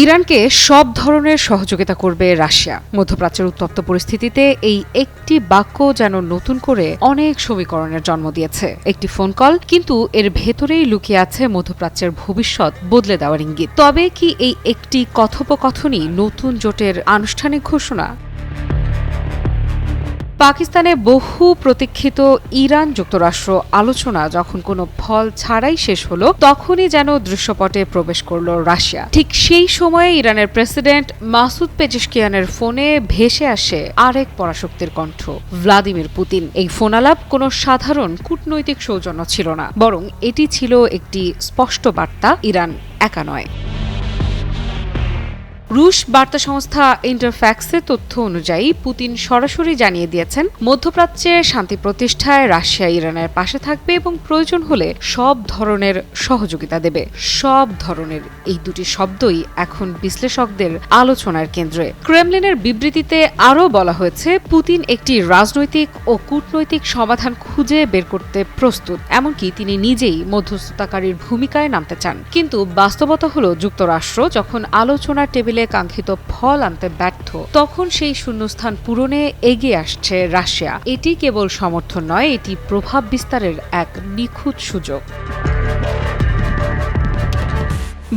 ইরানকে সব ধরনের সহযোগিতা করবে রাশিয়া। মধ্যপ্রাচ্যের উত্তপ্ত পরিস্থিতিতে এই একটি বাক্য যেন নতুন করে অনেক সমীকরণের জন্ম দিয়েছে। একটি ফোন কল, কিন্তু এর ভেতরেই লুকিয়ে আছে মধ্যপ্রাচ্যের ভবিষ্যৎ বদলে দেওয়ার ইঙ্গিত। তবে কি এই একটি কথোপকথনই নতুন জোটের আনুষ্ঠানিক ঘোষণা? পাকিস্তানে বহু প্রতীক্ষিত ইরান যুক্তরাষ্ট্র আলোচনা যখন কোনো ফল ছাড়াই শেষ হলো, তখনই যেন দৃশ্যপটে প্রবেশ করল রাশিয়া। ঠিক সেই সময়ে ইরানের প্রেসিডেন্ট মাসুদ পেজেশকিয়ানের ফোনে ভেসে আসে আরেক পরাশক্তির কণ্ঠ, ভ্লাদিমির পুতিন। এই ফোনালাপ কোনো সাধারণ কূটনৈতিক সৌজন্য ছিল না, বরং এটি ছিল একটি স্পষ্ট বার্তা ইরান একা নয়। রুশ বার্তা সংস্থা ইন্টারফ্যাক্সের তথ্য অনুযায়ী পুতিন সরাসরি জানিয়ে দিয়েছেন, মধ্যপ্রাচ্যে শান্তি প্রতিষ্ঠায় রাশিয়া ইরানের পাশে থাকবে এবং প্রয়োজন হলে সব ধরনের সহযোগিতা দেবে। সব ধরনের, এই দুটি শব্দই এখন বিশ্লেষকদের আলোচনার কেন্দ্রে। ক্রেমলিনের বিবৃতিতে আরও বলা হয়েছে, পুতিন একটি রাজনৈতিক ও কূটনৈতিক সমাধান খুঁজে বের করতে প্রস্তুত, এমনকি তিনি নিজেই মধ্যস্থতাকারীর ভূমিকায় নামতে চান। কিন্তু বাস্তবতা হলো, যুক্তরাষ্ট্র যখন আলোচনার টেবিলে কাঙ্ক্ষিত ফল আনতে ব্যর্থ, তখন সেই শূন্যস্থান পূরণে এগিয়ে আসছে রাশিয়া। এটি কেবল সমর্থন নয়, এটি প্রভাব বিস্তারের এক নিখুঁত সুযোগ।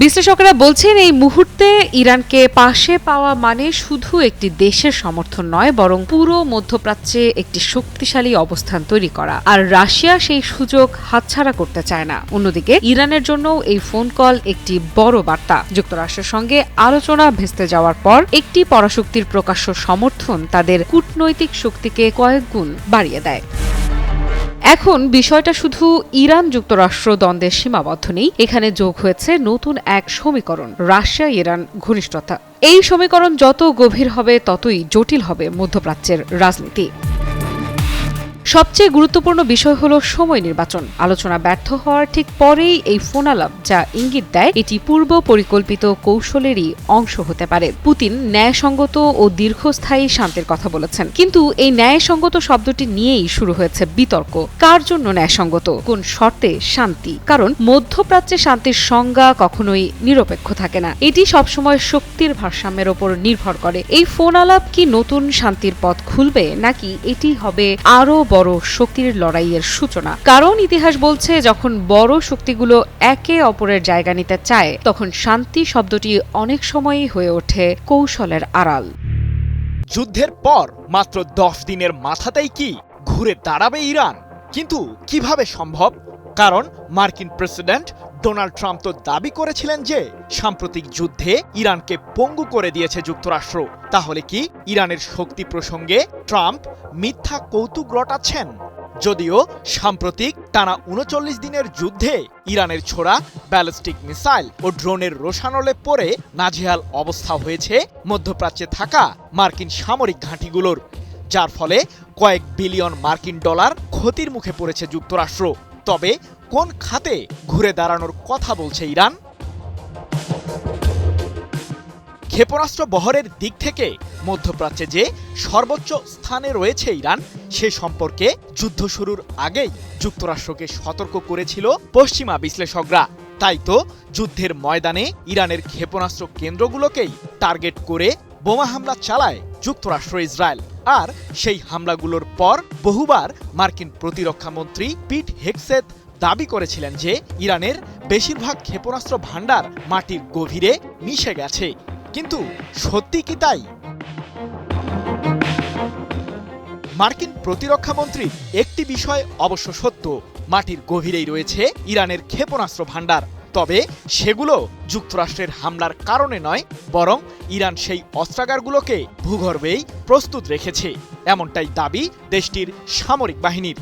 বিশ্লেষকেরা বলছেন, এই মুহূর্তে ইরানকে পাশে পাওয়া মানে শুধু একটি দেশের সমর্থন নয়, বরং পুরো মধ্যপ্রাচ্যে একটি শক্তিশালী অবস্থান তৈরি করা। আর রাশিয়া সেই সুযোগ হাতছাড়া করতে চায় না। অন্যদিকে ইরানের জন্য এই ফোন কল একটি বড় বার্তা। যুক্তরাষ্ট্রের সঙ্গে আলোচনা ভেস্তে যাওয়ার পর একটি পরাশক্তির প্রকাশ্য সমর্থন তাদের কূটনৈতিক শক্তিকে কয়েক গুণ বাড়িয়ে দেয়। এখন বিষয়টা শুধু ইরান যুক্তরাষ্ট্র দ্বন্দ্বের সীমাবদ্ধ নেই, এখানে যোগ হয়েছে নতুন এক সমীকরণ, রাশিয়া ইরান ঘনিষ্ঠতা। এই সমীকরণ যত গভীর হবে, ততই জটিল হবে মধ্যপ্রাচ্যের রাজনীতি। সবচেয়ে গুরুত্বপূর্ণ বিষয় হলো সময় নির্বাচন। আলোচনা ব্যর্থ হওয়ার ঠিক পরেই এই ফোনালাপ যা ইঙ্গিত দেয়, এটি পূর্ব পরিকল্পিত কৌশলেরই অংশ হতে পারে। পুতিন ন্যায়সঙ্গত ও দীর্ঘস্থায়ী শান্তির কথা বলেছেন, কিন্তু এই ন্যায়সঙ্গত শব্দটি নিয়েই শুরু হয়েছে বিতর্ক। কার জন্য ন্যায়সঙ্গত, কোন শর্তে শান্তি? কারণ মধ্যপ্রাচ্যে শান্তির সংজ্ঞা কখনোই নিরপেক্ষ থাকে না, এটি সবসময় শক্তির ভারসাম্যের ওপর নির্ভর করে। এই ফোনালাপ কি নতুন শান্তির পথ খুলবে, নাকি এটি হবে আরও বড় শক্তির লড়াইয়ের সূচনা? কারণ ইতিহাস বলছে, যখন বড় শক্তিগুলো একে অপরের জায়গা নিতে চায়, তখন শান্তি শব্দটি অনেক সময়ই হয়ে ওঠে কৌশলের আড়াল। যুদ্ধের পর মাত্র 10 দিনের মাথাতেই কি ঘুরে দাঁড়াবে ইরান? কিন্তু কিভাবে সম্ভব? কারণ মার্কিন প্রেসিডেন্ট ডোনাল্ড ট্রাম্প তো দাবি করেছিলেন যে সাম্প্রতিক যুদ্ধে ইরানকে পঙ্গু করে দিয়েছে যুক্তরাষ্ট্র। তাহলে কি ইরানের শক্তি প্রসঙ্গে ট্রাম্প মিথ্যা কৌতুক রটাচ্ছেন? যদিও সাম্প্রতিক টানা 39 দিনের যুদ্ধে ইরানের ছোড়া ব্যালিস্টিক মিসাইল ও ড্রোনের রোশানলে পড়ে নাজেহাল অবস্থা হয়েছে মধ্যপ্রাচ্যে থাকা মার্কিন সামরিক ঘাঁটিগুলোর, যার ফলে কয়েক বিলিয়ন মার্কিন ডলার ক্ষতির মুখে পড়েছে যুক্তরাষ্ট্র। তবে কোন খাতে ঘুরে দাঁড়ানোর কথা বলছে ইরান? ক্ষেপণাস্ত্র বহরের দিক থেকে মধ্যপ্রাচ্যে যে সর্বোচ্চ স্থানে রয়েছে ইরান, সে সম্পর্কে যুদ্ধ শুরুর আগেই যুক্তরাষ্ট্রকে সতর্ক করেছিল পশ্চিমা বিশ্লেষকরা। তাই তো যুদ্ধের ময়দানে ইরানের ক্ষেপণাস্ত্র কেন্দ্রগুলোকেই টার্গেট করে বোমা হামলা চালায় যুক্তরাষ্ট্র ইসরায়েল। আর সেই হামলাগুলোর পর বহুবার মার্কিন প্রতিরক্ষা মন্ত্রী পিট হেগসেথ দাবি করেছিলেন যে ইরানের বেশিরভাগ ক্ষেপণাস্ত্র ভান্ডার মাটির গভীরে মিশে গেছে। কিন্তু সত্যি কি তাই? মার্কিন প্রতিরক্ষা মন্ত্রীর একটি বিষয় অবশ্য সত্য, মাটির গভীরেই রয়েছে ইরানের ক্ষেপণাস্ত্র ভান্ডার। তবে সেগুলো যুক্তরাষ্ট্রের হামলার কারণে নয়, বরং ইরান সেই অস্ত্রাগারগুলোকে ভূগর্ভেই প্রস্তুত রেখেছে, এমনটাই দাবি দেশটির সামরিক বাহিনীর।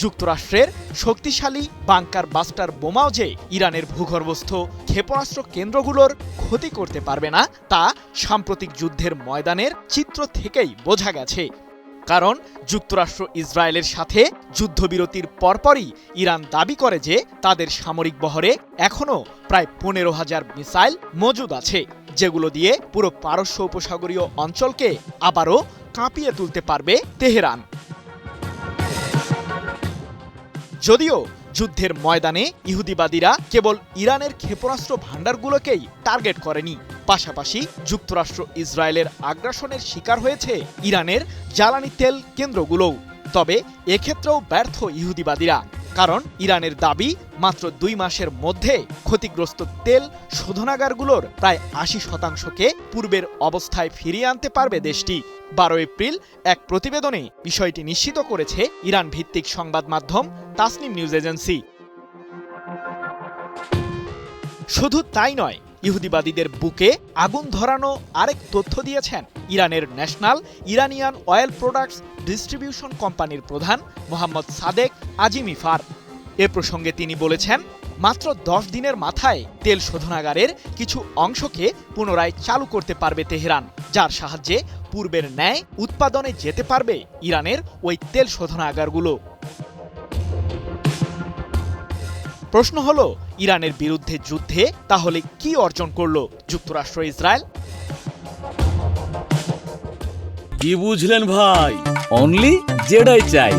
যুক্তরাষ্ট্রের শক্তিশালী বাংকার বাস্টার বোমাও যে ইরানের ভূগর্ভস্থ ক্ষেপণাস্ত্র কেন্দ্রগুলোর ক্ষতি করতে পারবে না, তা সাম্প্রতিক যুদ্ধের ময়দানের চিত্র থেকেই বোঝা গেছে। কারণ যুক্তরাষ্ট্র ইসরায়েলের সাথে যুদ্ধবিরতির পরপরই ইরান দাবি করে যে তাদের সামরিক বহরে এখনও প্রায় 15,000 মিসাইল মজুদ আছে, যেগুলো দিয়ে পুরো পারস্য উপসাগরীয় অঞ্চলকে আবারও কাঁপিয়ে তুলতে পারবে তেহরান। যদিও যুদ্ধের ময়দানে ইহুদিবাদীরা কেবল ইরানের ক্ষেপণাস্ত্র ভান্ডারগুলোকেই টার্গেট করেনি, পাশাপাশি যুক্তরাষ্ট্র ইসরায়েলের আগ্রাসনের শিকার হয়েছে ইরানের জ্বালানি তেল কেন্দ্রগুলোও। তবে এক্ষেত্রেও ব্যর্থ ইহুদিবাদীরা, কারণ ইরানের দাবি মাত্র 2 মাসের মধ্যে ক্ষতিগ্রস্ত তেল শোধনাগারগুলোর প্রায় 80%কে পূর্বের অবস্থায় ফিরিয়ে আনতে পারবে দেশটি। 12 এপ্রিল এক প্রতিবেদনে বিষয়টি নিশ্চিত করেছে ইরান ভিত্তিক সংবাদ মাধ্যম তাসনিম নিউজ এজেন্সি। শুধু তাই নয়, ইহুদিবাদীদের বুকে আগুন ধরানো আরেক তথ্য দিয়েছেন ইরানের national Iranian oil products distribution কোম্পানির প্রধান মোহাম্মদ সাদেক আজিমিফার। এ প্রসঙ্গে তিনি বলেছেন, মাত্র 10 দিনের মাথায় তেল শোধনাগারের কিছু অংশকে পুনরায় চালু করতে পারবে তেহরান, যার সাহায্যে পূর্বের ন্যায় উৎপাদনে যেতে পারবে ইরানের ওই তেল শোধনাগারগুলো। প্রশ্ন হলো, ইরানের বিরুদ্ধে যুদ্ধে তাহলে কি অর্জন করলো যুক্তরাষ্ট্র ইসরায়েল? কি বুঝলেন ভাই? অনলি যেটাই চাই।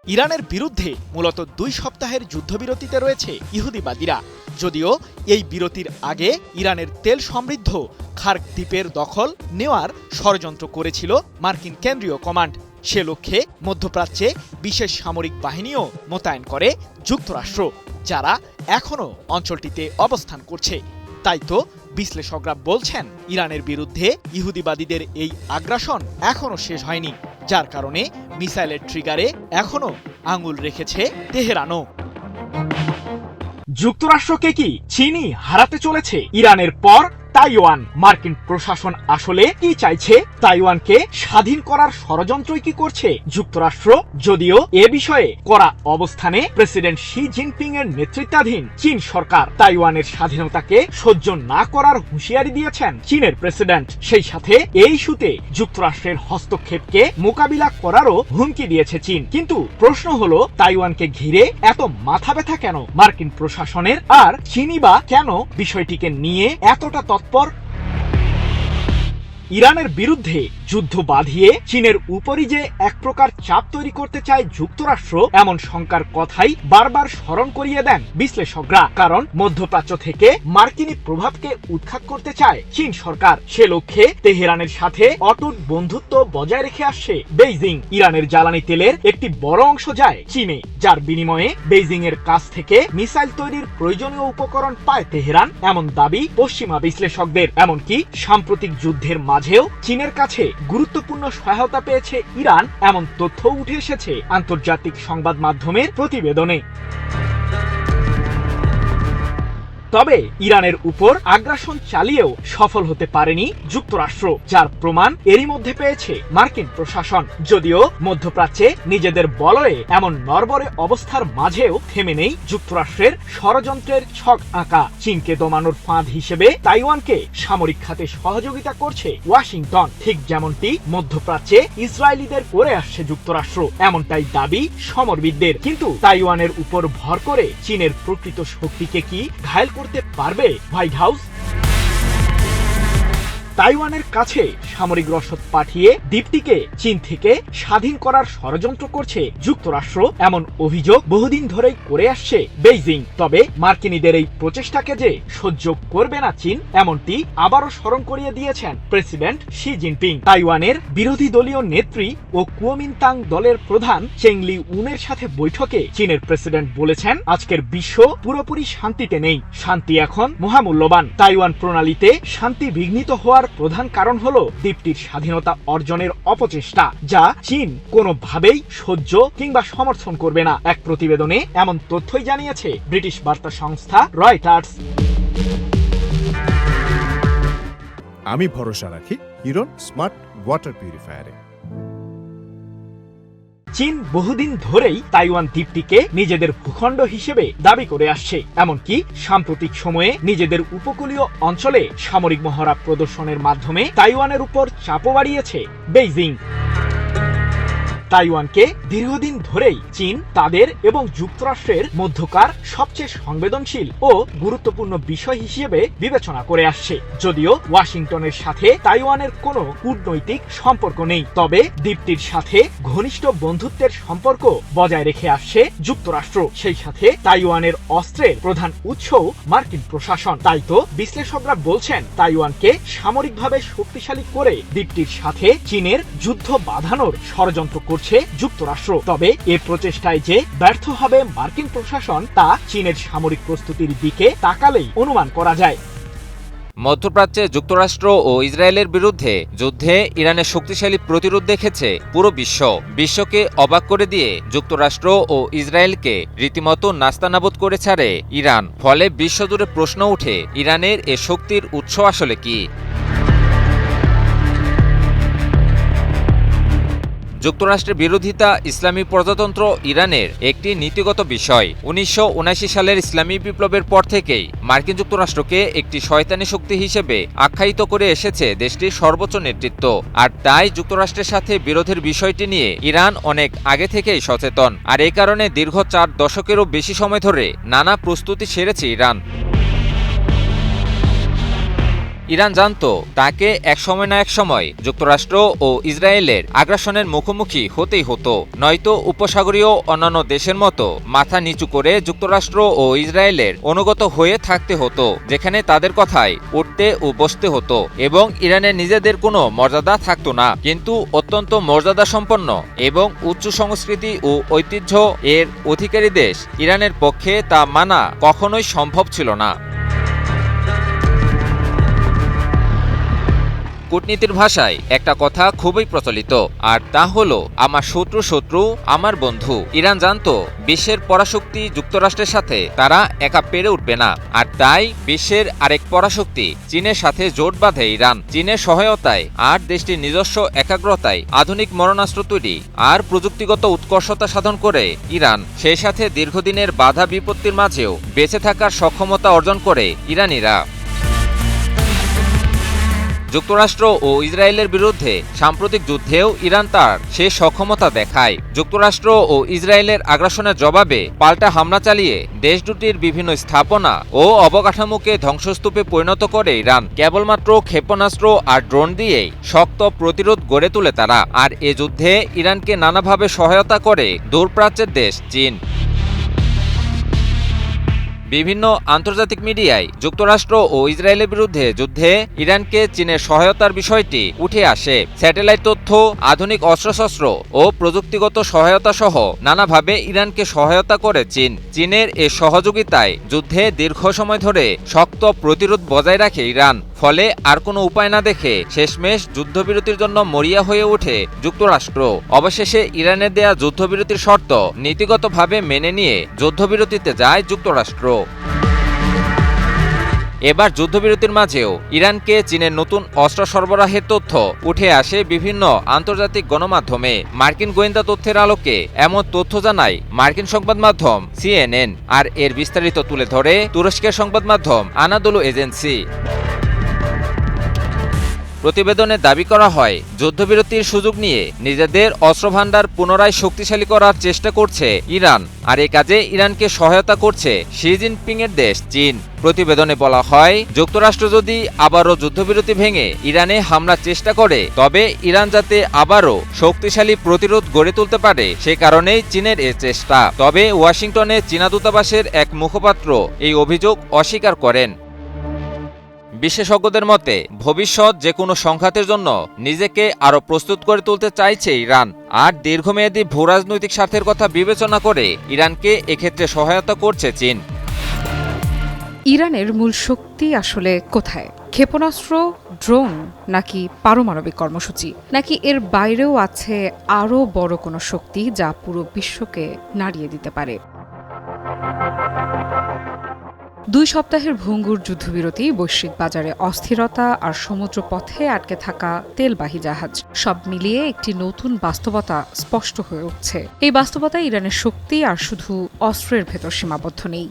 ইরানের বিরুদ্ধে মূলত 2 সপ্তাহের যুদ্ধবিরতিতে রয়েছে ইহুদিবাদীরা। যদিও এই বিরতির আগে ইরানের তেল সমৃদ্ধ খার্ক দ্বীপের দখল নেওয়ার ষড়যন্ত্র করেছিল মার্কিন কেন্দ্রীয় কমান্ড। সে লক্ষ্যে মধ্যপ্রাচ্যে বিশেষ সামরিক বাহিনীও মোতায়েন করে যুক্তরাষ্ট্র, যারা এখনও অঞ্চলটিতে অবস্থান করছে। তাই তো বিশ্লেষকরা বলছেন, ইরানের বিরুদ্ধে ইহুদিবাদীদের এই আগ্রাসন এখনও শেষ হয়নি, যার কারণে মিসাইলের ট্রিগারে এখনও আঙুল রেখেছে তেহরানও। যুক্তরাষ্ট্রকে কি চীনই হারাতে চলেছে ইরানের পর? তাইওয়ান মার্কিন প্রশাসন আসলে কি চাইছে? তাইওয়ানকে স্বাধীন করার ষড়যন্ত্রই কি করছে যুক্তরাষ্ট্র? যদিও এ বিষয়ে কড়া অবস্থানে প্রেসিডেন্ট শি জিনপিং এর নেতৃত্বাধীন চীন সরকার তাইওয়ানের স্বাধীনতাকে সহ্য না করার হুঁশিয়ারি দিয়েছেন চীনের প্রেসিডেন্ট। সেই সাথে এই ইস্যুতে যুক্তরাষ্ট্রের হস্তক্ষেপকে মোকাবিলা করারও হুমকি দিয়েছে চীন। কিন্তু প্রশ্ন হলো, তাইওয়ানকে ঘিরে এত মাথা ব্যথা কেন মার্কিন প্রশাসনের? আর চীনই বা কেন বিষয়টিকে নিয়ে এতটা তৎপর? ইরানের বিরুদ্ধে যুদ্ধ বাঁধিয়ে চীনের উপরই যে এক প্রকার চাপ তৈরি করতে চায় যুক্তরাষ্ট্র, এমন শঙ্কার কথাই বারবার স্মরণ করিয়ে দেন বিশ্লেষকরা। কারণ মধ্যপ্রাচ্য থেকে মার্কিনী প্রভাবকে উৎখাত করতে চায় চীন সরকার। সে লক্ষ্যে তেহরানের সাথে অটুট বন্ধুত্ব বজায় রেখে আসছে বেইজিং। ইরানের জ্বালানি তেলের একটি বড় অংশ যায় চীনে, যার বিনিময়ে বেইজিং এর কাছ থেকে মিসাইল তৈরির প্রয়োজনীয় উপকরণ পায় তেহরান, এমন দাবি পশ্চিমা বিশ্লেষকদের। এমনকি সাম্প্রতিক যুদ্ধের মাঝেও চীনের কাছে গুরুত্বপূর্ণ সহায়তা পেয়েছে ইরান, এমন তথ্য উঠে এসেছে আন্তর্জাতিক সংবাদ মাধ্যমের প্রতিবেদনে। তবে ইরানের উপর আগ্রাসন চালিয়েও সফল হতে পারেনি যুক্তরাষ্ট্র, যার প্রমাণ এরই মধ্যে পেয়েছে মার্কিন প্রশাসন। যদিও মধ্যপ্রাচ্যে নিজেদের বলয়ে এমন নড়বড়ে অবস্থার মাঝেও থেমে নেই যুক্তরাষ্ট্রের ষড়যন্ত্রের ছক আঁকা। চীনকে দমানোর ফাঁদ হিসেবে তাইওয়ানকে সামরিক খাতে সহযোগিতা করছে ওয়াশিংটন, ঠিক যেমনটি মধ্যপ্রাচ্যে ইসরায়েলিদের করে আসছে যুক্তরাষ্ট্র, এমনটাই দাবি সমরবিদদের। কিন্তু তাইওয়ানের উপর ভর করে চীনের প্রকৃত শক্তিকে কি ঘায়েল করতে পারবে হোয়াইট হাউস? তাইওয়ানের কাছে সামরিক রসদ পাঠিয়ে দ্বীপটিকে চীন থেকে স্বাধীন করার ষড়যন্ত্র করছে যুক্তরাষ্ট্র, এমন অভিযোগ বহুদিন ধরেই করে আসছে বেইজিং। তবে মার্কিনীদের এই প্রচেষ্টাকে যে সহ্য করবে না চীন, এমনটি আবারও স্মরণ করিয়ে দিয়েছেন প্রেসিডেন্ট শি জিনপিং। তাইওয়ানের বিরোধী দলীয় নেত্রী ও কুওমিন্তাং দলের প্রধান চেং লি উনের সাথে বৈঠকে চীনের প্রেসিডেন্ট বলেছেন, আজকের বিশ্ব পুরোপুরি শান্তিতে নেই, শান্তি এখন মহামূল্যবান। তাইওয়ান প্রণালীতে শান্তি বিঘ্নিত হওয়ার প্রধান কারণ হলো দ্বীপটির স্বাধীনতা অর্জনের অপচেষ্টা, যা চীন কোনোভাবেই সহ্য কিংবা সমর্থন করবে না। এক প্রতিবেদনে এমন তথ্যই জানিয়েছে ব্রিটিশ বার্তা সংস্থা রয়টার্স। আমি ভরসা রাখি হিরন স্মার্ট ওয়াটার পিউরিফায়ারে। চীন বহুদিন ধরেই তাইওয়ান দ্বীপটিকে নিজেদের ভূখণ্ড হিসেবে দাবি করে আসছে, এমনকি সাম্প্রতিক সময়ে নিজেদের উপকূলীয় অঞ্চলে সামরিক মহড়া প্রদর্শনের মাধ্যমে তাইওয়ানের উপর চাপও বাড়িয়েছে বেইজিং। তাইওয়ানকে দীর্ঘদিন ধরেই চীন তাদের এবং যুক্তরাষ্ট্রের মধ্যকার সবচেয়ে সংবেদনশীল ও গুরুত্বপূর্ণ বিষয় হিসেবে বিবেচনা করে আসছে। যদিও ওয়াশিংটনের সাথে তাইওয়ানের কোনো কূটনৈতিক সম্পর্ক নেই, তবে দ্বীপটির সাথে ঘনিষ্ঠ বন্ধুত্বের সম্পর্ক বজায় রেখে আসছে যুক্তরাষ্ট্র। সেই সাথে তাইওয়ানের অস্ত্রের প্রধান উৎসও মার্কিন প্রশাসন। তাই তো বিশ্লেষকরা বলছেন তাইওয়ানকে সামরিকভাবে শক্তিশালী করে দ্বীপটির সাথে চীনের যুদ্ধ বাঁধানোর ষড়যন্ত্র করছে যুক্তরাষ্ট্র। তবে এ প্রচেষ্টায় যে ব্যর্থ হবে মার্কিন প্রশাসন তা চীনের সামরিক প্রস্তুতির দিকে তাকালেই অনুমান করা যায়। মধ্যপ্রাচ্যে যুক্তরাষ্ট্র ও ইসরায়েলের বিরুদ্ধে যুদ্ধে ইরানের শক্তিশালী প্রতিরোধ দেখেছে পুরো বিশ্বকে অবাক করে দিয়ে যুক্তরাষ্ট্র ও ইসরায়েলকে রীতিমতো নাস্তানাবুদ করে ছাড়ে ইরান। ফলে বিশ্বজুড়ে প্রশ্ন ওঠে, ইরানের এ শক্তির উৎস আসলে কি? যুক্তরাষ্ট্রের বিরোধিতা ইসলামী প্রজাতন্ত্র ইরানের একটি নীতিগত বিষয়। 1979 সালের ইসলামী বিপ্লবের পর থেকেই মার্কিন যুক্তরাষ্ট্রকে একটি শয়তানি শক্তি হিসেবে আখ্যায়িত করে এসেছে দেশটির সর্বোচ্চ নেতৃত্ব। আর তাই যুক্তরাষ্ট্রের সাথে বিরোধের বিষয়টি নিয়ে ইরান অনেক আগে থেকেই সচেতন। আর এই কারণে দীর্ঘ 4 দশকেরও বেশি সময় ধরে নানা প্রস্তুতি সেরেছে ইরান। ইরান জানত তাকে এক সময় না এক সময় যুক্তরাষ্ট্র ও ইসরায়েলের আগ্রাসনের মুখোমুখি হতেই হতো, নয়তো উপসাগরীয় অন্যান্য দেশের মতো মাথা নিচু করে যুক্তরাষ্ট্র ও ইসরায়েলের অনুগত হয়ে থাকতে হতো, যেখানে তাদের কথায় উঠতে ও বসতে হতো এবং ইরানের নিজেদের কোনো মর্যাদা থাকতো না। কিন্তু অত্যন্ত মর্যাদা সম্পন্ন এবং উচ্চ সংস্কৃতি ও ঐতিহ্য এর অধিকারী দেশ ইরানের পক্ষে তা মানা কখনোই সম্ভব ছিল না। কূটনীতির ভাষায় একটা কথা খুবই প্রচলিত, আর তা হলো আমার শত্রু আমার বন্ধু। ইরান জানতো বিশ্বের পরাশক্তি যুক্তরাষ্ট্রের সাথে তারা একা পেরে উঠবে না, আর তাই বিশ্বের আরেক পরাশক্তি চীনের সাথে জোট বাঁধে ইরান। চীনের সহায়তায় আর দেশটির নিজস্ব একাগ্রতায় আধুনিক মরণাস্ত্র তৈরি আর প্রযুক্তিগত উৎকর্ষতা সাধন করে ইরান সেই সাথে দীর্ঘদিনের বাধা বিপত্তির মাঝেও বেঁচে থাকার সক্ষমতা অর্জন করে ইরানিরা। যুক্তরাষ্ট্র ও ইসরায়েলের বিরুদ্ধে সাম্প্রতিক যুদ্ধেও ইরান তার সে সক্ষমতা দেখায়। যুক্তরাষ্ট্র ও ইসরায়েলের আগ্রাসনের জবাবে পাল্টা হামলা চালিয়ে দেশ দুটির বিভিন্ন স্থাপনা ও অবকাঠামোকে ধ্বংসস্তূপে পরিণত করে ইরান। কেবলমাত্র ক্ষেপণাস্ত্র আর ড্রোন দিয়েই শক্ত প্রতিরোধ গড়ে তোলে তারা। আর এ যুদ্ধে ইরানকে নানাভাবে সহায়তা করে দূরপ্রাচ্যের দেশ চীন। বিভিন্ন আন্তর্জাতিক মিডিয়ায় যুক্তরাষ্ট্র ও ইসরায়েলের বিরুদ্ধে যুদ্ধে ইরানকে চীনের সহায়তার বিষয়টি উঠে আসে। স্যাটেলাইট তথ্য, আধুনিক অস্ত্রশস্ত্র ও প্রযুক্তিগত সহায়তা সহ নানাভাবে ইরানকে সহায়তা করে চীন। চীনের এ সহযোগিতায় যুদ্ধে দীর্ঘ সময় ধরে শক্ত প্রতিরোধ বজায় রাখে ইরান। ফলে আর কোনো উপায় না দেখে শেষমেশ যুদ্ধবিরতির জন্য মরিয়া হয়ে ওঠে যুক্তরাষ্ট্র। অবশেষে ইরানের দেয়া যুদ্ধবিরতির শর্ত নীতিগতভাবে মেনে নিয়ে যুদ্ধবিরতিতে যায় যুক্তরাষ্ট্র। এবার যুদ্ধবিরতির মাঝেও ইরানকে চীনের নতুন অস্ত্র সরবরাহের তথ্য উঠে আসে বিভিন্ন আন্তর্জাতিক গণমাধ্যমে। মার্কিন গোয়েন্দা তথ্যের আলোকে এমন তথ্য জানায় মার্কিন সংবাদ মাধ্যম CNN, আর এর বিস্তারিত তুলে ধরে তুরস্কের সংবাদ মাধ্যম আনাদোলু এজেন্সি। প্রতিবেদনে দাবি করা হয়, যুদ্ধবিরতির সুযোগ নিয়ে নিজেদের অস্ত্রভান্ডার পুনরায় শক্তিশালী করার চেষ্টা করছে ইরান, আর এ কাজে ইরানকে সহায়তা করছে শি জিনপিং এর দেশ চীন। প্রতিবেদনে বলা হয়, যুক্তরাষ্ট্র যদি আবারও যুদ্ধবিরতি ভেঙে ইরানে হামলার চেষ্টা করে, তবে ইরান যাতে আবারও শক্তিশালী প্রতিরোধ গড়ে তুলতে পারে সে কারণেই চীনের এ চেষ্টা। তবে ওয়াশিংটনে চীনা দূতাবাসের এক মুখপাত্র এই অভিযোগ অস্বীকার করেন। বিশেষজ্ঞদের মতে ভবিষ্যৎ যে কোনো সংঘাতের জন্য নিজেকে আরও প্রস্তুত করে তুলতে চাইছে ইরান, আর দীর্ঘমেয়াদী ভূরাজনৈতিক স্বার্থের কথা বিবেচনা করে ইরানকে এক্ষেত্রে সহায়তা করছে চীন। ইরানের মূল শক্তি আসলে কোথায়? ক্ষেপণাস্ত্র, ড্রোন, নাকি পারমাণবিক কর্মসূচি, নাকি এর বাইরেও আছে আরও বড় কোনো শক্তি যা পুরো বিশ্বকে নাড়িয়ে দিতে পারে? 2 সপ্তাহের ভঙ্গুর যুদ্ধবিরতি, বৈশ্বিক বাজারে অস্থিরতা আর সমুদ্র পথে আটকে থাকা তেলবাহী জাহাজ, সব মিলিয়ে একটি নতুন বাস্তবতা স্পষ্ট হয়ে উঠছে। এই বাস্তবতায় ইরানের শক্তি আর শুধু অস্ত্রের ভেতর সীমাবদ্ধ নেই।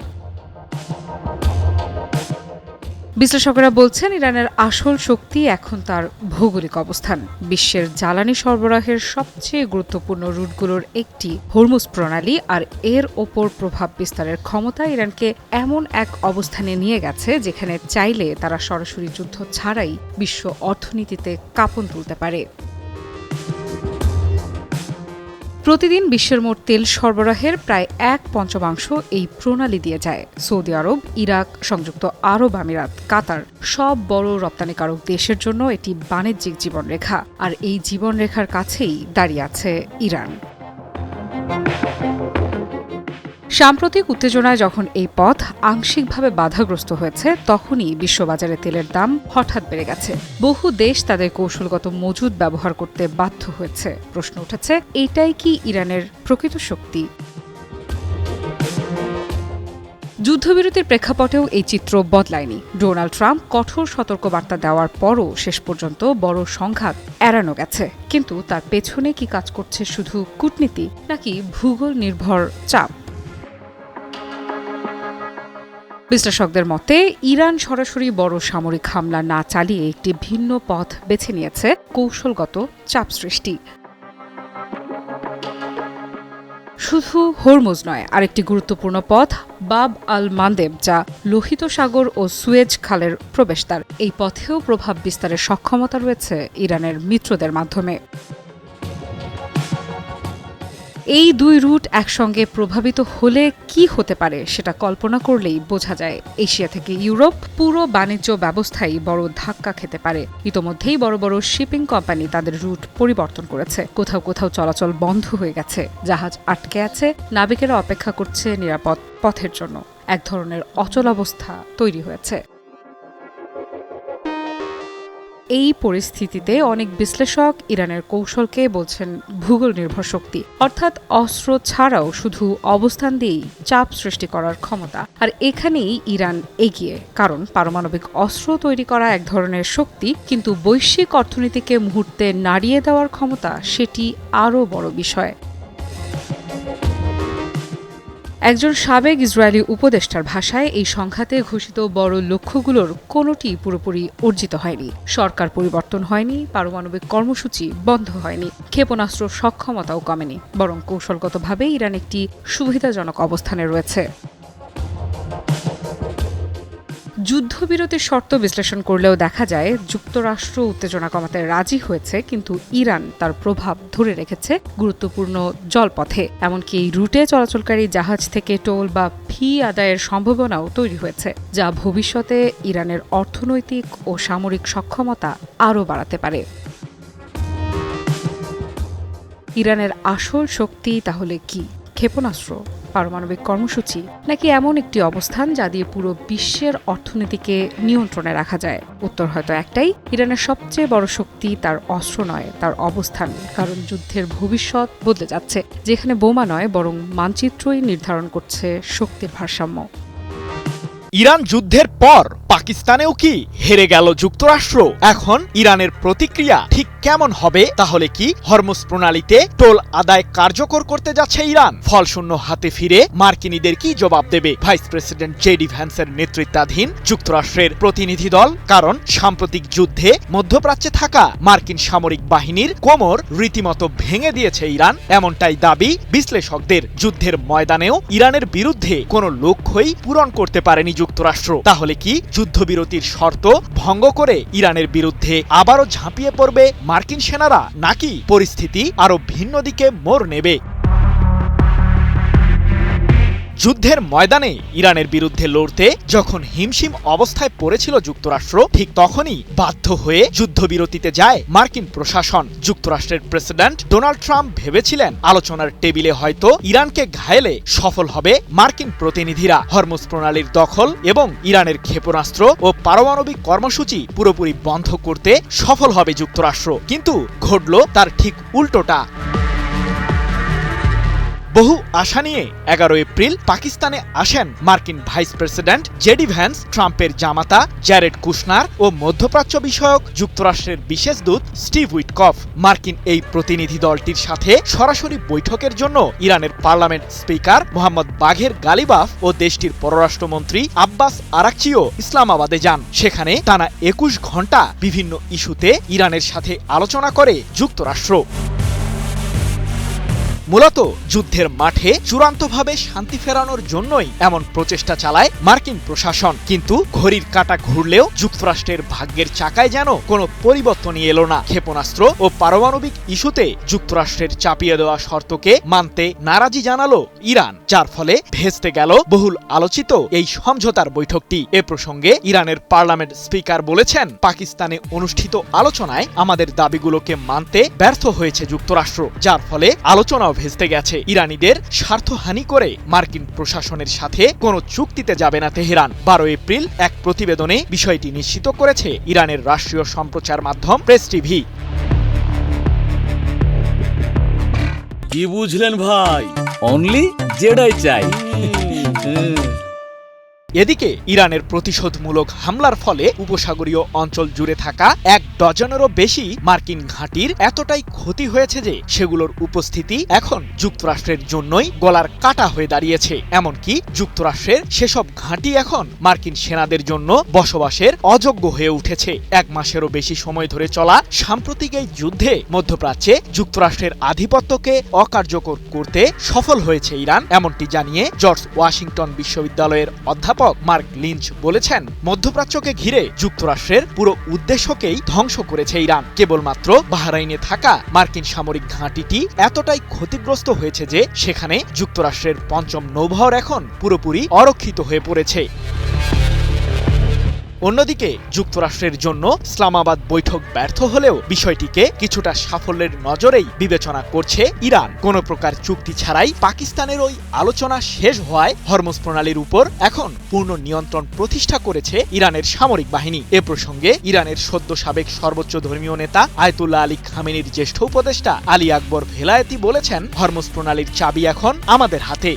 বিশ্লেষকেরা বলছেন ইরানের আসল শক্তি এখন তার ভৌগোলিক অবস্থান। বিশ্বের জ্বালানি সরবরাহের সবচেয়ে গুরুত্বপূর্ণ রুটগুলোর একটি হরমুজ প্রণালী, আর এর ওপর প্রভাব বিস্তারের ক্ষমতা ইরানকে এমন এক অবস্থানে নিয়ে গেছে যেখানে চাইলে তারা সরাসরি যুদ্ধ ছাড়াই বিশ্ব অর্থনীতিতে কাঁপন তুলতে পারে। প্রতিদিন বিশ্বের মোট তেল সরবরাহের প্রায় 1/5 এই প্রণালী দিয়ে যায়। সৌদি আরব, ইরাক, সংযুক্ত আরব আমিরাত, কাতার সব বড় রপ্তানিকারক দেশের জন্য এটি বাণিজ্যিক জীবনরেখা, আর এই জীবনরেখার কাছেই দাঁড়িয়ে আছে ইরান। সাম্প্রতিক উত্তেজনায় যখন এই পথ আংশিকভাবে বাধাগ্রস্ত হয়েছে, তখনই বিশ্ববাজারে তেলের দাম হঠাৎ বেড়ে গেছে। বহু দেশ তাদের কৌশলগত মজুদ ব্যবহার করতে বাধ্য হয়েছে। প্রশ্ন উঠেছে, এটাই কি ইরানের প্রকৃত শক্তি? যুদ্ধবিরতির প্রেক্ষাপটেও এই চিত্র বদলায়নি। ডোনাল্ড ট্রাম্প কঠোর সতর্কবার্তা দেওয়ার পরও শেষ পর্যন্ত বড় সংঘাত এড়ানো গেছে। কিন্তু তার পেছনে কি কাজ করছে শুধু কূটনীতি নাকি ভূগোল নির্ভর চাপ? বিশ্লেষকদের মতে ইরান সরাসরি বড় সামরিক হামলা না চালিয়ে একটি ভিন্ন পথ বেছে নিয়েছে, কৌশলগত চাপ সৃষ্টি। শুধু হরমুজ নয়, আরেকটি গুরুত্বপূর্ণ পথ বাব আল মান্দেব, যা লোহিত সাগর ও সুয়েজ খালের প্রবেশদ্বার। এই পথেও প্রভাব বিস্তারের সক্ষমতা রয়েছে ইরানের মিত্রদের মাধ্যমে। এই দুই রুট একসঙ্গে প্রভাবিত হলে কি হতে পারে সেটা কল্পনা করলেই বোঝা যায়। এশিয়া থেকে ইউরোপ পুরো বাণিজ্য ব্যবস্থাই বড় ধাক্কা খেতে পারে। ইতোমধ্যেই বড় বড় শিপিং কোম্পানি তাদের রুট পরিবর্তন করেছে। কোথাও কোথাও চলাচল বন্ধ হয়ে গেছে, জাহাজ আটকে আছে, নাবিকেরা অপেক্ষা করছে নিরাপদ পথের জন্য। এক ধরনের অচলাবস্থা তৈরি হয়েছে। এই পরিস্থিতিতে অনেক বিশ্লেষক ইরানের কৌশলকে বলছেন ভূগোল নির্ভর শক্তি, অর্থাৎ অস্ত্র ছাড়াও শুধু অবস্থান দিয়েই চাপ সৃষ্টি করার ক্ষমতা। আর এখানেই ইরান এগিয়ে, কারণ পারমাণবিক অস্ত্র তৈরি করা এক ধরনের শক্তি, কিন্তু বৈশ্বিক অর্থনীতিকে মুহূর্তে নাড়িয়ে দেওয়ার ক্ষমতা সেটি আরও বড় বিষয়। একজন সাবেক ইসরায়েলি উপদেষ্টার ভাষায়, এই সংঘাতে ঘোষিত বড় লক্ষ্যগুলোর কোনোটি পুরোপুরি অর্জিত হয়নি। সরকার পরিবর্তন হয়নি, পারমাণবিক কর্মসূচি বন্ধ হয়নি, ক্ষেপণাস্ত্র সক্ষমতাও কমেনি, বরং কৌশলগতভাবে ইরান একটি সুবিধাজনক অবস্থানে রয়েছে। যুদ্ধবিরতির শর্ত বিশ্লেষণ করলেও দেখা যায় যুক্তরাষ্ট্র উত্তেজনা কমাতে রাজি হয়েছে, কিন্তু ইরান তার প্রভাব ধরে রেখেছে গুরুত্বপূর্ণ জলপথে। এমনকি এই রুটে চলাচলকারী জাহাজ থেকে টোল বা ফি আদায়ের সম্ভাবনাও তৈরি হয়েছে, যা ভবিষ্যতে ইরানের অর্থনৈতিক ও সামরিক সক্ষমতা আরও বাড়াতে পারে। ইরানের আসল শক্তি তাহলে কি? ক্ষেপণাস্ত্র, পারমাণবিক কর্মসূচি, নাকি এমন একটি অবস্থান যা দিয়ে পুরো বিশ্বের অর্থনীতিকে নিয়ন্ত্রণে রাখা যায়? উত্তর হয়তো একটাই, ইরানের সবচেয়ে বড় শক্তি তার অস্ত্র নয়, তার অবস্থান। কারণ যুদ্ধের ভবিষ্যৎ বদলে যাচ্ছে, যেখানে বোমা নয় বরং মানচিত্রই নির্ধারণ করছে শক্তির ভারসাম্য। ইরান যুদ্ধের পর পাকিস্তানেও কি হেরে গেল যুক্তরাষ্ট্র? এখন ইরানের প্রতিক্রিয়া ঠিক কেমন হবে? তাহলে কি হরমুজ প্রণালীতে টোল আদায় কার্যকর করতে যাচ্ছে ইরান? ফলশূন্য হাতে ফিরে মার্কিনীদের কি জবাব দেবে ভাইস প্রেসিডেন্ট জেডি ভ্যান্সের নেতৃত্বাধীন যুক্তরাষ্ট্রের প্রতিনিধি দল? কারণ সাম্প্রতিক যুদ্ধে মধ্যপ্রাচ্যে থাকা মার্কিন সামরিক বাহিনীর কোমর রীতিমতো ভেঙে দিয়েছে ইরান, এমনটাই দাবি বিশ্লেষকদের। যুদ্ধের ময়দানেও ইরানের বিরুদ্ধে কোনো লক্ষ্যই পূরণ করতে পারেনি যুক্তরাষ্ট্র। তাহলে কি যুদ্ধবিরতির শর্ত ভঙ্গ করে ইরানের বিরুদ্ধে আবারও ঝাঁপিয়ে পড়বে মার্কিন সেনারা, নাকি পরিস্থিতি আরো ভিন্ন দিকে মোড় নেবে? যুদ্ধের ময়দানে ইরানের বিরুদ্ধে লড়তে যখন হিমশিম অবস্থায় পড়েছিল যুক্তরাষ্ট্র, ঠিক তখনই বাধ্য হয়ে যুদ্ধবিরতিতে যায় মার্কিন প্রশাসন। যুক্তরাষ্ট্রের প্রেসিডেন্ট ডোনাল্ড ট্রাম্প ভেবেছিলেন আলোচনার টেবিলে হয়তো ইরানকে ঘায়েলে সফল হবে মার্কিন প্রতিনিধিরা। হরমুজ প্রণালীর দখল এবং ইরানের ক্ষেপণাস্ত্র ও পারমাণবিক কর্মসূচি পুরোপুরি বন্ধ করতে সফল হবে যুক্তরাষ্ট্র। কিন্তু ঘটল তার ঠিক উল্টোটা। বহু আশা নিয়ে 11 এপ্রিল পাকিস্তানে আসেন মার্কিন ভাইস প্রেসিডেন্ট জেডি ভ্যান্স, ট্রাম্পের জামাতা জ্যারেড কুশনার ও মধ্যপ্রাচ্য বিষয়ক যুক্তরাষ্ট্রের বিশেষ দূত স্টিভ উইটকফ। মার্কিন এই প্রতিনিধি দলটির সাথে সরাসরি বৈঠকের জন্য ইরানের পার্লামেন্ট স্পিকার মোহাম্মদ বাঘের গালিবাফ ও দেশটির পররাষ্ট্রমন্ত্রী আব্বাস আরাকচিও ইসলামাবাদে যান। সেখানে টানা 21 ঘণ্টা বিভিন্ন ইস্যুতে ইরানের সাথে আলোচনা করে যুক্তরাষ্ট্র। মূলত যুদ্ধের মাঠে চূড়ান্তভাবে শান্তি ফেরানোর জন্যই এমন প্রচেষ্টা চালায় মার্কিন প্রশাসন। কিন্তু ঘড়ির কাঁটা ঘুরলেও যুক্তরাষ্ট্রের ভাগ্যের চাকায় যেন কোনো পরিবর্তনই এলো না। ক্ষেপণাস্ত্র ও পারমাণবিক ইস্যুতে যুক্তরাষ্ট্রের চাপিয়ে দেওয়া শর্তকে মানতে নারাজি জানালো ইরান, যার ফলে ভেস্তে গেল বহুল আলোচিত এই সমঝোতার বৈঠকটি। এ প্রসঙ্গে ইরানের পার্লামেন্ট স্পিকার বলেছেন, পাকিস্তানে অনুষ্ঠিত আলোচনায় আমাদের দাবিগুলোকে মানতে ব্যর্থ হয়েছে যুক্তরাষ্ট্র, যার ফলে আলোচনা ভেস্তে গেছে। ইরানিদের স্বার্থহানি করে মার্কিন প্রশাসনের সাথে কোনো চুক্তিতে যাবে না তেহরান। 12 এপ্রিল এক প্রতিবেদনে বিষয়টি নিশ্চিত করেছে ইরানের রাষ্ট্রীয় সম্প্রচার মাধ্যম প্রেস টিভি। কি বুঝলেন ভাই? অনলি যেটাই চাই। এদিকে ইরানের প্রতিশোধমূলক হামলার ফলে উপসাগরীয় অঞ্চল জুড়ে থাকা 1 ডজনেরও বেশি মার্কিন ঘাঁটির এতটাই ক্ষতি হয়েছে যে সেগুলোর উপস্থিতি এখন যুক্তরাষ্ট্রের জন্যই গলার কাটা হয়ে দাঁড়িয়েছে। এমনকি যুক্তরাষ্ট্রের সেসব ঘাঁটি এখন মার্কিন সেনাদের জন্য বসবাসের অযোগ্য হয়ে উঠেছে। 1 মাসেরও বেশি সময় ধরে চলা সাম্প্রতিক এই যুদ্ধে মধ্যপ্রাচ্যে যুক্তরাষ্ট্রের আধিপত্যকে অকার্যকর করতে সফল হয়েছে ইরান, এমনটি জানিয়ে জর্জ ওয়াশিংটন বিশ্ববিদ্যালয়ের অধ্যাপক মার্ক লিঞ্চ বলেছেন, মধ্যপ্রাচ্যকে ঘিরে যুক্তরাষ্ট্রের পুরো উদ্দেশ্যকেই ধ্বংস করেছে ইরান। কেবলমাত্র বাহরাইনে থাকা মার্কিন সামরিক ঘাঁটিটি এতটাই ক্ষতিগ্রস্ত হয়েছে যে সেখানে যুক্তরাষ্ট্রের 5ম নৌবহর এখন পুরোপুরি অরক্ষিত হয়ে পড়েছে। অন্যদিকে যুক্তরাষ্ট্রের জন্য ইসলামাবাদ বৈঠক ব্যর্থ হলেও বিষয়টিকে কিছুটা সাফল্যের নজরেই বিবেচনা করছে ইরান। কোনো প্রকার চুক্তি ছাড়াই পাকিস্তানের ওই আলোচনা শেষ হওয়ায় হরমুজ প্রণালীর উপর এখন পূর্ণ নিয়ন্ত্রণ প্রতিষ্ঠা করেছে ইরানের সামরিক বাহিনী। এ প্রসঙ্গে ইরানের সদ্য সাবেক সর্বোচ্চ ধর্মীয় নেতা আয়াতুল্লাহ আলী খামেনির জ্যেষ্ঠ উপদেষ্টা আলী আকবর ভেলায়েতি বলেছেন, হরমুজ প্রণালীর চাবি এখন আমাদের হাতে।